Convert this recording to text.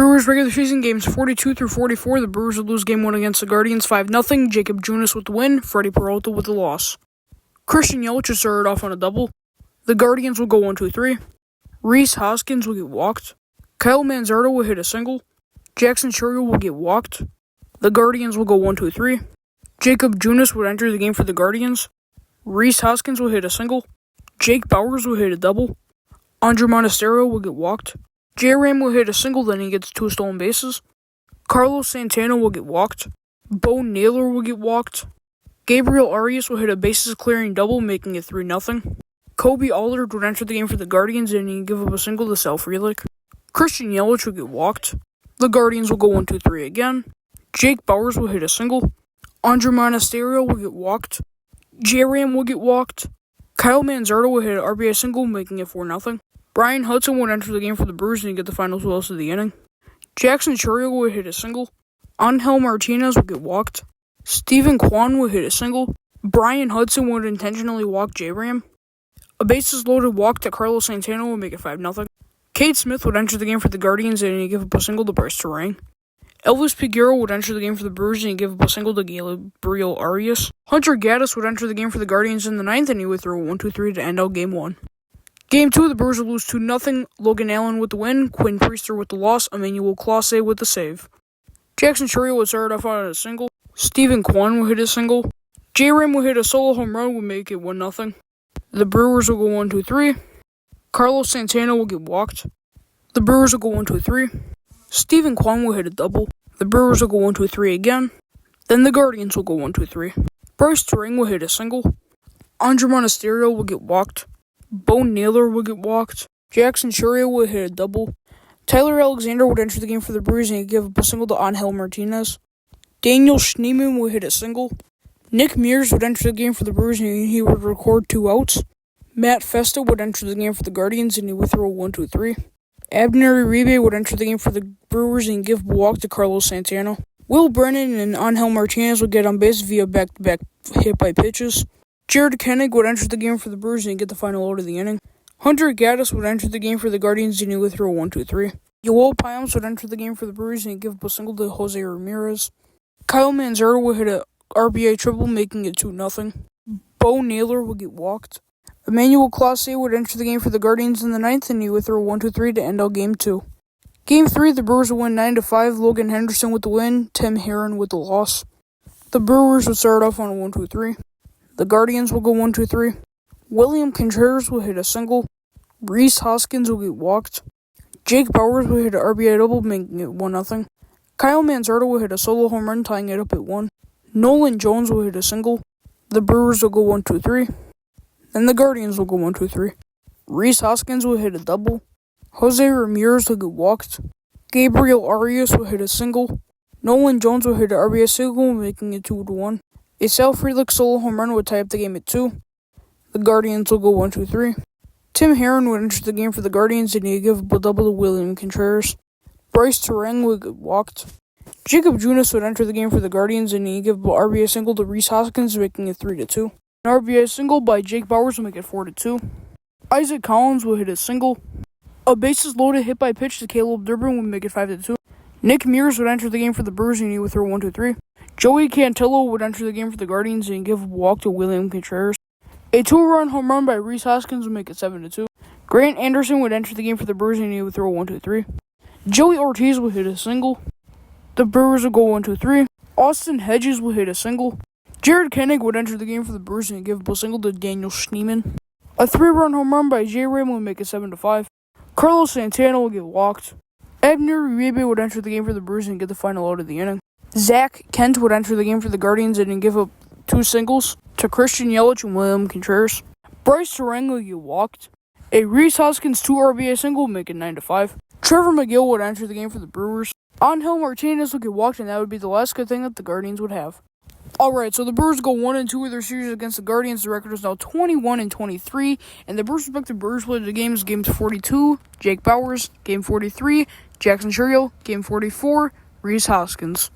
Brewers regular season games 42 through 44. The Brewers would lose game 1 against the Guardians 5-0. Jacob Junis with the win. Freddie Peralta with the loss. Christian Yelich started off on a double. The Guardians will go 1-2-3. Rhys Hoskins will get walked. Kyle Manzardo will hit a single. Jackson Chourio will get walked. The Guardians will go 1-2-3. Jacob Junis would enter the game for the Guardians. Rhys Hoskins will hit a single. Jake Bauers will hit a double. Andrew Monasterio will get walked. J-Ram will hit a single, then he gets 2 stolen bases. Carlos Santana will get walked. Bo Naylor will get walked. Gabriel Arias will hit a bases-clearing double, making it 3-0. Kobe Allard would enter the game for the Guardians, and he'd give up a single to Sal Frelick. Christian Yelich will get walked. The Guardians will go 1-2-3 again. Jake Bauers will hit a single. Andrew Monasterio will get walked. J-Ram will get walked. Kyle Manzardo will hit an RBI single, making it 4-0. Brian Hudson would enter the game for the Brewers and get the final 2 outs of the inning. Jackson Chourio would hit a single. Angel Martinez would get walked. Stephen Kwan would hit a single. Brian Hudson would intentionally walk J-Ram. A bases-loaded walk to Carlos Santana would make it 5-0. Cade Smith would enter the game for the Guardians and he'd give up a single to Bryce Terang. Elvis Peguero would enter the game for the Brewers and he'd give up a single to Gabriel Arias. Hunter Gaddis would enter the game for the Guardians in the 9th and he would throw a 1-2-3 to end out Game 1. Game 2, the Brewers would lose 2-0. Logan Allen with the win, Quinn Priester with the loss, Emmanuel Clase with the save. Jackson Chourio would start off on a single. Stephen Kwan would hit a single. J-Ram would hit a solo home run, would make it 1-0. The Brewers will go 1-2-3. Carlos Santana will get walked. The Brewers will go 1-2-3. Stephen Kwan will hit a double. The Brewers will go 1-2-3 again. Then the Guardians will go 1-2-3. Bryce Terang will hit a single. Andrew Monasterio will get walked. Bo Naylor will get walked. Jackson Chourio will hit a double. Tyler Alexander would enter the game for the Brewers and he'd give up a single to Angel Martinez. Daniel Schneemann would hit a single. Nick Mears would enter the game for the Brewers and he would record 2 outs. Matt Festa would enter the game for the Guardians and he would throw a 1-2-3. Abner Uribe would enter the game for the Brewers and give a walk to Carlos Santana. Will Brennan and Angel Martinez would get on base via back-to-back hit by pitches. Jared Koenig would enter the game for the Brewers and get the final out of the inning. Hunter Gaddis would enter the game for the Guardians and he would throw a 1-2-3. Yoel Payams would enter the game for the Brewers and give up a single to Jose Ramirez. Kyle Manzardo would hit a RBI triple, making it 2-0. Bo Naylor would get walked. Emmanuel Clase would enter the game for the Guardians in the 9th and he would throw a 1-2-3 to end out Game 2. Game 3, the Brewers would win 9-5. Logan Henderson with the win, Tim Herron with the loss. The Brewers would start off on a 1-2-3. The Guardians will go 1-2-3. William Contreras will hit a single. Rhys Hoskins will get walked. Jake Bauers will hit an RBI double, making it 1-0. Kyle Manzardo will hit a solo home run, tying it up at 1. Nolan Jones will hit a single. The Brewers will go 1-2-3. Then the Guardians will go 1-2-3. Rhys Hoskins will hit a double. Jose Ramirez will get walked. Gabriel Arias will hit a single. Nolan Jones will hit an RBI single, making it 2-1. A Sal Frelick solo home run would tie up the game at 2. The Guardians will go 1-2-3. Tim Herron would enter the game for the Guardians and he'd give up a double to William Contreras. Bryce Terang would get walked. Jacob Junis would enter the game for the Guardians and he'd give up an RBI single to Rhys Hoskins, making it 3-2. An RBI single by Jake Bauers will make it 4-2. Isaac Collins will hit a single. A bases-loaded hit by pitch to Caleb Durbin would make it 5-2. Nick Mears would enter the game for the Brewers and he would throw 1-2-3. Joey Cantillo would enter the game for the Guardians and give a walk to William Contreras. A 2-run home run by Rhys Hoskins would make it 7-2. Grant Anderson would enter the game for the Brewers and he would throw 1-2-3. Joey Ortiz would hit a single. The Brewers would go 1-2-3. Austin Hedges would hit a single. Jared Koenig would enter the game for the Brewers and give a single to Daniel Schneemann. A 3-run home run by J-Ram would make it 7-5. Carlos Santana would get walked. Abner Uribe would enter the game for the Brewers and get the final out of the inning. Zach Kent would enter the game for the Guardians and give up 2 singles to Christian Yelich and William Contreras. Bryce Terang would get walked. A Rhys Hoskins 2 RBI single would make it 9-5. Trevor McGill would enter the game for the Brewers. Angel Martinez would get walked, and that would be the last good thing that the Guardians would have. Alright, so the Brewers go 1-2 with their series against the Guardians. The record is now 21-23, and the respective Brewers played the games. Game 42, Jake Bauers. Game 43, Jackson Chourio. Game 44, Rhys Hoskins.